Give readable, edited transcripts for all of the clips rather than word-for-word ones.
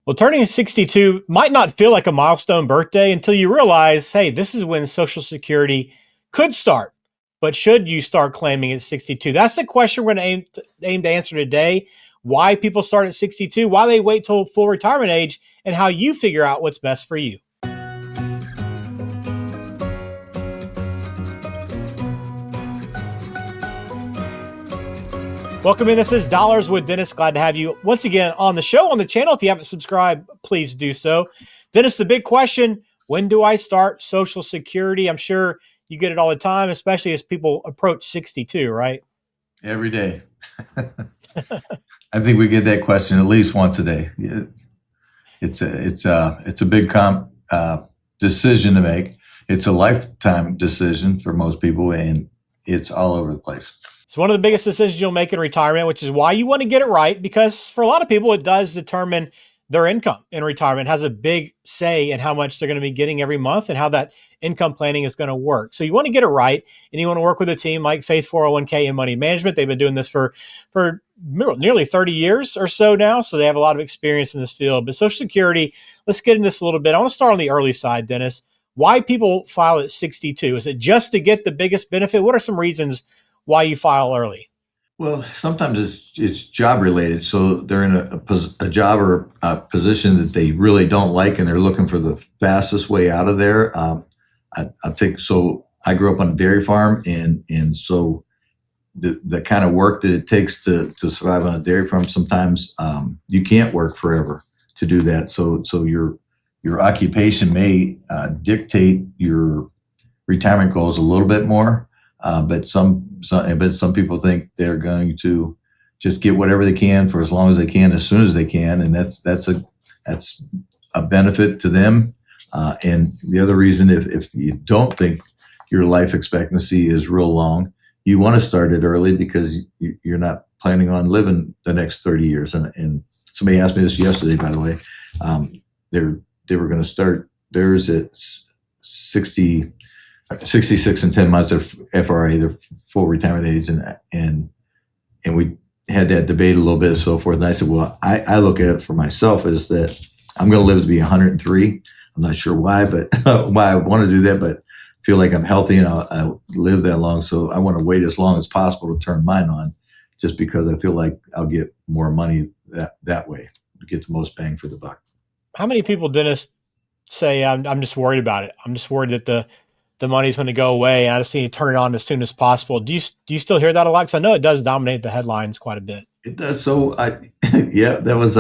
Well, turning 62 might not feel like a milestone birthday until you realize, hey, this is when Social Security could start. But should you start claiming at 62? That's the question we're going to aim to answer today. Why people start at 62, why they wait till full retirement age, and how you figure out what's best for you. Welcome in. This is Dollars with Dennis. Glad to have you once again on the show, on the channel. If you haven't subscribed, please do so. Dennis, the big question, when do I start Social Security? I'm sure you get it all the time, especially as people approach 62, right? Every day. I think we get that question at least once a day. It's a big decision to make. It's a lifetime decision for most people, and it's all over the place. It's one of the biggest decisions you'll make in retirement, which is why you want to get it right, because for a lot of people, it does determine their income in retirement. It has a big say in how much they're going to be getting every month and how that income planning is going to work. So you want to get it right, and you want to work with a team like Faith 401k and Money Management. They've been doing this for nearly 30 years or so now, so they have a lot of experience in this field. But Social Security, let's get into this a little bit. I want to start on the early side, Dennis. Why people file at 62? Is it just to get the biggest benefit? What are some reasons why you file early? Well, sometimes it's job related. So they're in a job or a position that they really don't like, and they're looking for the fastest way out of there. I think so. I grew up on a dairy farm, and so the kind of work that it takes to survive on a dairy farm, sometimes you can't work forever to do that. So your occupation may dictate your retirement goals a little bit more. But some people think they're going to just get whatever they can for as long as they can, as soon as they can, and that's a benefit to them. And the other reason, if you don't think your life expectancy is real long, you want to start it early because you're not planning on living the next 30 years. And somebody asked me this yesterday, by the way. They were going to start theirs at 66 and 10 months of FRA, their full retirement age, and we had that debate a little bit and so forth. And I said, well, I look at it for myself as that I'm going to live to be 103. I'm not sure why, but why I want to do that, but I feel like I'm healthy and I'll live that long. So I want to wait as long as possible to turn mine on, just because I feel like I'll get more money that way, to get the most bang for the buck. How many people, Dennis, say, I'm just worried about it. I'm just worried that the money's going to go away. I just need to turn it on as soon as possible. Do you still hear that a lot? Because I know it does dominate the headlines quite a bit. It does. So yeah, that was,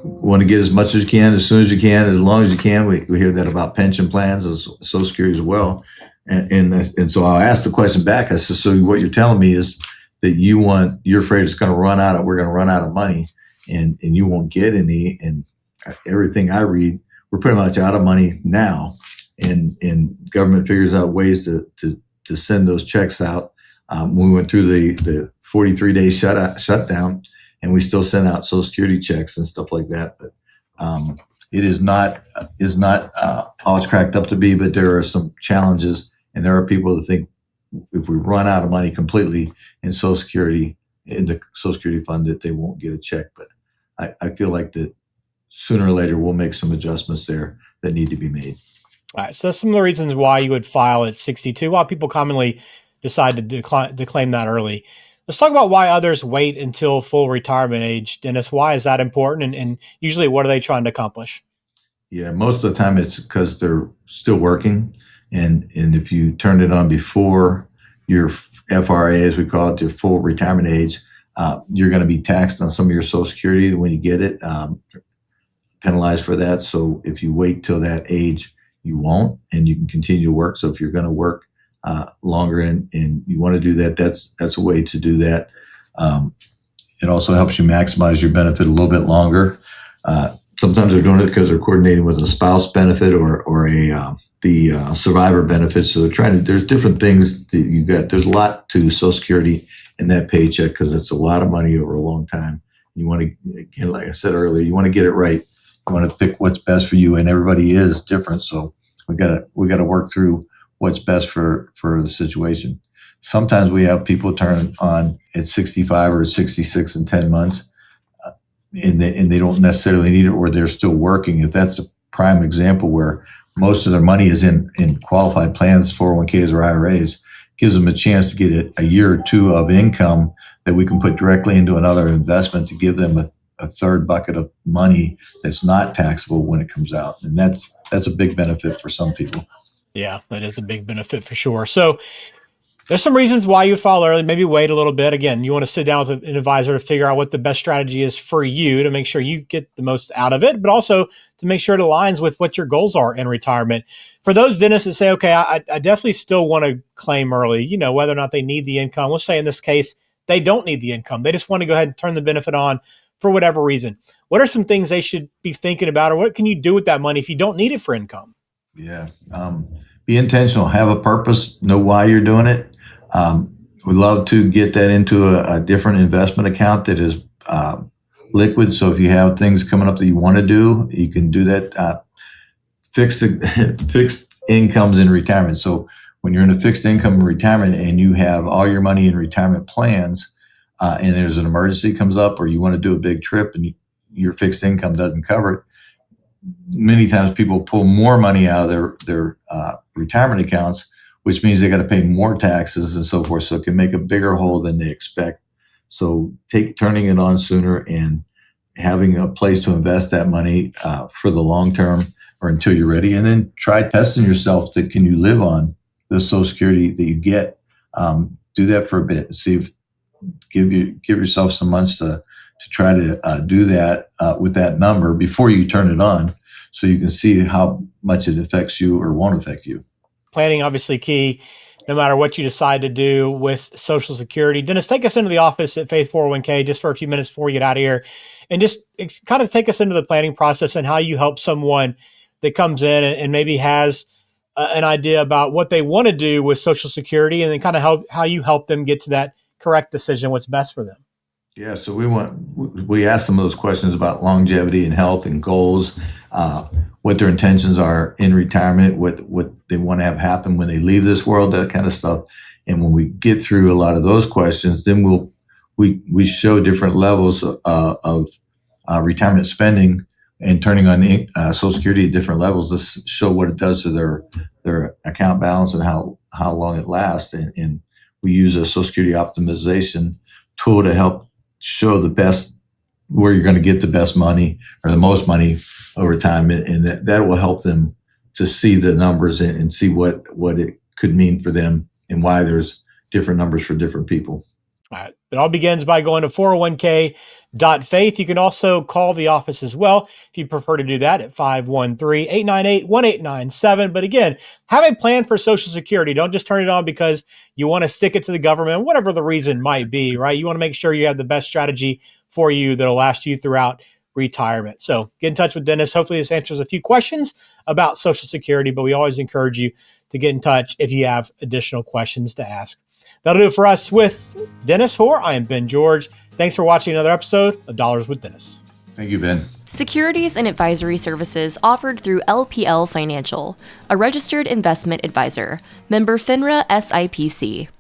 want to get as much as you can, as soon as you can, as long as you can. We hear that about pension plans, as Social Security as well. And so I'll ask the question back. I said, so what you're telling me is that you're afraid we're going to run out of money, and you won't get any. And everything I read, we're pretty much out of money now. And government figures out ways to send those checks out. We went through the 43-day shutdown, and we still send out Social Security checks and stuff like that. But it is not all it's cracked up to be. But there are some challenges, and there are people that think if we run out of money completely in Social Security, in the Social Security fund, that they won't get a check. But I feel like that sooner or later we'll make some adjustments there that need to be made. All right, so that's some of the reasons why you would file at 62, why people commonly decide to claim that early. Let's talk about why others wait until full retirement age. Dennis, why is that important? And usually what are they trying to accomplish? Yeah, most of the time it's because they're still working. And if you turn it on before your FRA, as we call it, your full retirement age, you're going to be taxed on some of your Social Security when you get it, penalized for that. So if you wait till that age, you won't, and you can continue to work. So if you're going to work longer and you want to do that, that's a way to do that. It also helps you maximize your benefit a little bit longer. Sometimes they're doing it because they're coordinating with a spouse benefit or the survivor benefit. So there's different things that you got. There's a lot to Social Security in that paycheck because it's a lot of money over a long time. You want to, again, like I said earlier, you want to get it right. You want to pick what's best for you, and everybody is different. So we got to work through what's best for the situation. Sometimes we have people turn on at 65 or 66 in 10 months. and they don't necessarily need it, or they're still working. If that's a prime example where most of their money is in qualified plans, 401ks or IRAs, gives them a chance to get a year or two of income that we can put directly into another investment to give them a third bucket of money that's not taxable when it comes out. And that's a big benefit for some people. Yeah, that is a big benefit for sure. So there's some reasons why you file early, maybe wait a little bit. Again, you want to sit down with an advisor to figure out what the best strategy is for you to make sure you get the most out of it, but also to make sure it aligns with what your goals are in retirement. For those dentists that say, okay, I definitely still want to claim early, whether or not they need the income. Let's say in this case, they don't need the income. They just want to go ahead and turn the benefit on for whatever reason. What are some things they should be thinking about, or what can you do with that money if you don't need it for income? Yeah. Be intentional, have a purpose, know why you're doing it. We'd love to get that into a different investment account that is liquid. So if you have things coming up that you want to do, you can do that. Fixed incomes in retirement. So when you're in a fixed income in retirement and you have all your money in retirement plans, and there's an emergency comes up, or you want to do a big trip and your fixed income doesn't cover it, many times people pull more money out of their retirement accounts, which means they got to pay more taxes and so forth. So it can make a bigger hole than they expect. So turning it on sooner and having a place to invest that money for the long term or until you're ready, and then try testing yourself to, can you live on the Social Security that you get? Do that for a bit. See if give yourself some months to try to do that with that number before you turn it on, so you can see how much it affects you or won't affect you. Planning, obviously key, no matter what you decide to do with Social Security. Dennis, take us into the office at Faith 401k just for a few minutes before we get out of here, and just kind of take us into the planning process and how you help someone that comes in and maybe has an idea about what they want to do with Social Security, and then kind of how you help them get to that correct decision, what's best for them. Yeah, so we ask some of those questions about longevity and health and goals, what their intentions are in retirement, what they want to have happen when they leave this world, that kind of stuff. And when we get through a lot of those questions, then we show different levels of retirement spending and turning on Social Security at different levels to show what it does to their account balance and how long it lasts. And we use a Social Security optimization tool to help show the best, where you're going to get the best money or the most money over time, and that will help them to see the numbers and see what it could mean for them and why there's different numbers for different people. All right. It all begins by going to 401k.faith. You can also call the office as well if you prefer to do that at 513-898-1897. But again, have a plan for Social Security. Don't just turn it on because you want to stick it to the government, whatever the reason might be, right? You want to make sure you have the best strategy for you that'll last you throughout retirement. So get in touch with Dennis. Hopefully this answers a few questions about Social Security, but we always encourage you to get in touch if you have additional questions to ask. That'll do it for us with Dennis Hoare. I am Ben George. Thanks for watching another episode of Dollars with Dennis. Thank you, Ben. Securities and advisory services offered through LPL Financial, a registered investment advisor, member FINRA SIPC.